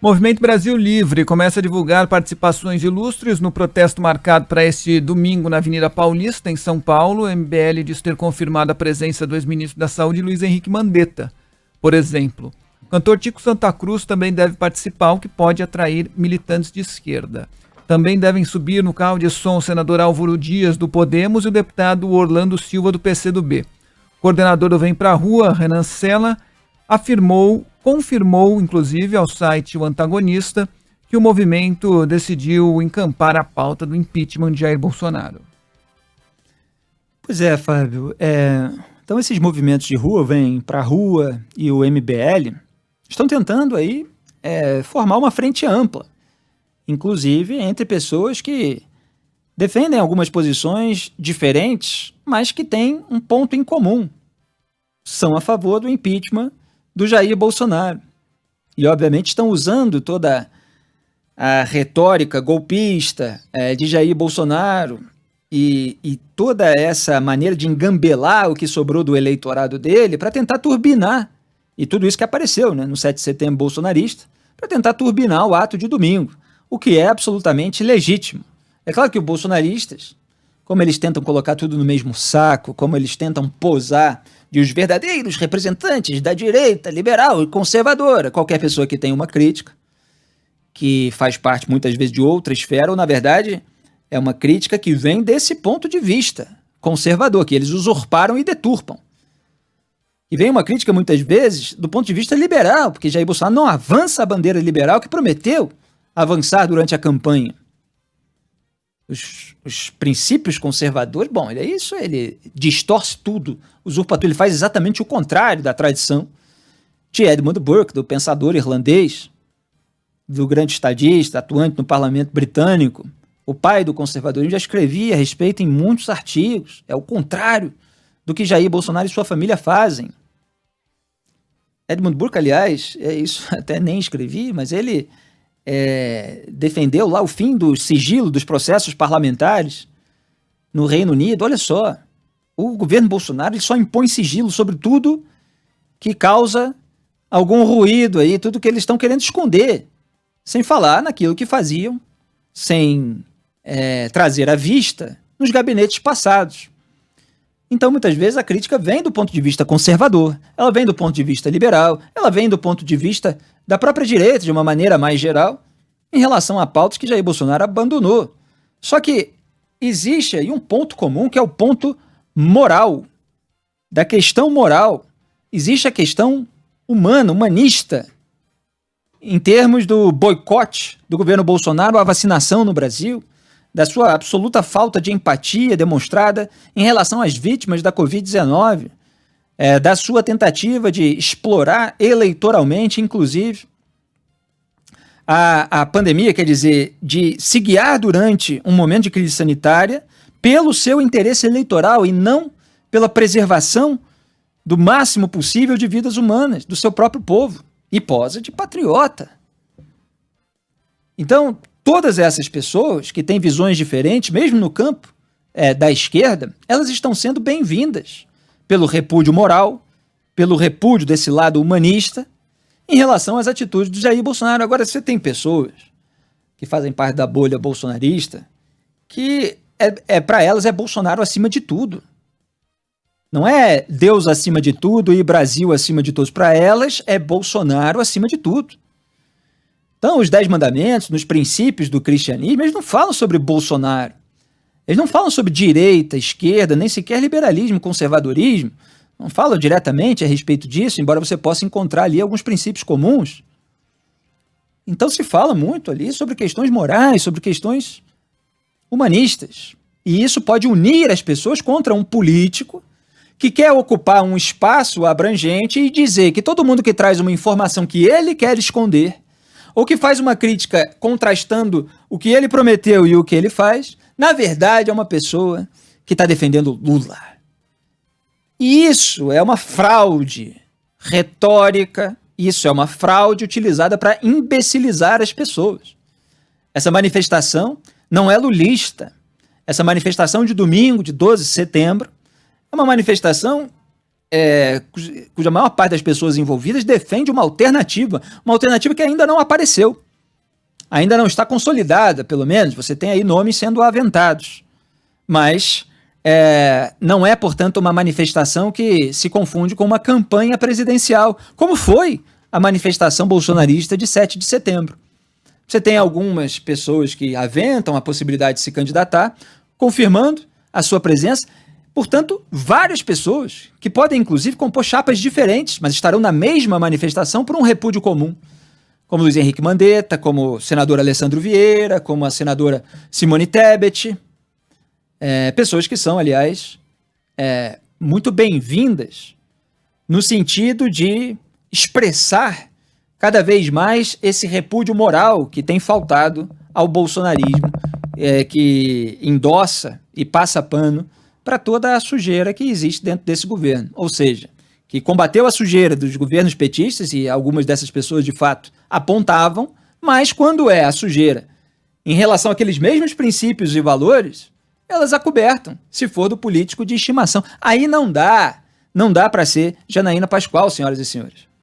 Movimento Brasil Livre começa a divulgar participações ilustres no protesto marcado para este domingo na Avenida Paulista, em São Paulo. O MBL diz ter confirmado a presença do ex-ministro da Saúde, Luiz Henrique Mandetta, por exemplo. O cantor Tico Santa Cruz também deve participar, o que pode atrair militantes de esquerda. Também devem subir no carro de som o senador Álvaro Dias, do Podemos, e o deputado Orlando Silva, do PCdoB. O coordenador do Vem Pra Rua, Renan Sela, confirmou, inclusive, ao site O Antagonista, que o movimento decidiu encampar a pauta do impeachment de Jair Bolsonaro. Pois é, Fábio. Então esses movimentos de rua, Vem Pra Rua e o MBL, estão tentando aí formar uma frente ampla, inclusive entre pessoas que defendem algumas posições diferentes, mas que têm um ponto em comum. São a favor do impeachment do Jair Bolsonaro. E, obviamente, estão usando toda a retórica golpista de Jair Bolsonaro e toda essa maneira de engambelar o que sobrou do eleitorado dele para tentar turbinar, e tudo isso que apareceu, né, no 7 de setembro bolsonarista, para tentar turbinar o ato de domingo, o que é absolutamente legítimo. É claro que os bolsonaristas, como eles tentam colocar tudo no mesmo saco, como eles tentam posar de os verdadeiros representantes da direita liberal e conservadora, qualquer pessoa que tenha uma crítica, que faz parte muitas vezes de outra esfera, ou na verdade é uma crítica que vem desse ponto de vista conservador, que eles usurparam e deturpam. E vem uma crítica muitas vezes do ponto de vista liberal, porque Jair Bolsonaro não avança a bandeira liberal que prometeu avançar durante a campanha. Os princípios conservadores, bom, ele distorce tudo, usurpa tudo, ele faz exatamente o contrário da tradição de Edmund Burke, do pensador irlandês, do grande estadista, atuante no parlamento britânico, o pai do conservadorismo, já escrevia a respeito em muitos artigos, é o contrário do que Jair Bolsonaro e sua família fazem. Edmund Burke, aliás, isso até nem escrevi, mas ele defendeu lá o fim do sigilo dos processos parlamentares no Reino Unido. Olha só, o governo Bolsonaro ele só impõe sigilo sobre tudo que causa algum ruído aí, tudo que eles estão querendo esconder, sem falar naquilo que faziam, sem trazer à vista nos gabinetes passados. Então, muitas vezes, a crítica vem do ponto de vista conservador, ela vem do ponto de vista liberal, ela vem do ponto de vista da própria direita, de uma maneira mais geral, em relação a pautas que Jair Bolsonaro abandonou. Só que existe aí um ponto comum, que é o ponto moral, da questão moral. Existe a questão humana, humanista, em termos do boicote do governo Bolsonaro à vacinação no Brasil, da sua absoluta falta de empatia demonstrada em relação às vítimas da Covid-19, da sua tentativa de explorar eleitoralmente, inclusive, a pandemia, quer dizer, de se guiar durante um momento de crise sanitária pelo seu interesse eleitoral e não pela preservação do máximo possível de vidas humanas, do seu próprio povo, e posa de patriota. Então, todas essas pessoas que têm visões diferentes, mesmo no campo da esquerda, elas estão sendo bem-vindas pelo repúdio moral, pelo repúdio desse lado humanista, em relação às atitudes do Jair Bolsonaro. Agora, você tem pessoas que fazem parte da bolha bolsonarista que, para elas, é Bolsonaro acima de tudo. Não é Deus acima de tudo e Brasil acima de todos. Para elas, é Bolsonaro acima de tudo. Então, os 10 mandamentos, nos princípios do cristianismo, eles não falam sobre Bolsonaro. Eles não falam sobre direita, esquerda, nem sequer liberalismo, conservadorismo. Não falam diretamente a respeito disso, embora você possa encontrar ali alguns princípios comuns. Então se fala muito ali sobre questões morais, sobre questões humanistas. E isso pode unir as pessoas contra um político que quer ocupar um espaço abrangente e dizer que todo mundo que traz uma informação que ele quer esconder, ou que faz uma crítica contrastando o que ele prometeu e o que ele faz, na verdade é uma pessoa que está defendendo Lula. E isso é uma fraude retórica, isso é uma fraude utilizada para imbecilizar as pessoas. Essa manifestação não é lulista. Essa manifestação de domingo, de 12 de setembro, é uma manifestação cuja maior parte das pessoas envolvidas defende uma alternativa que ainda não apareceu, ainda não está consolidada, pelo menos. Você tem aí nomes sendo aventados, mas não é, portanto, uma manifestação que se confunde com uma campanha presidencial, como foi a manifestação bolsonarista de 7 de setembro. Você tem algumas pessoas que aventam a possibilidade de se candidatar, confirmando a sua presença. Portanto, várias pessoas que podem, inclusive, compor chapas diferentes, mas estarão na mesma manifestação por um repúdio comum, como Luiz Henrique Mandetta, como o senador Alessandro Vieira, como a senadora Simone Tebet. Pessoas que são, aliás, muito bem-vindas no sentido de expressar cada vez mais esse repúdio moral que tem faltado ao bolsonarismo, que endossa e passa pano para toda a sujeira que existe dentro desse governo. Ou seja, que combateu a sujeira dos governos petistas, e algumas dessas pessoas, de fato, apontavam, mas quando é a sujeira em relação àqueles mesmos princípios e valores, elas acobertam, se for do político de estimação. Aí não dá para ser Janaína Pascoal, senhoras e senhores.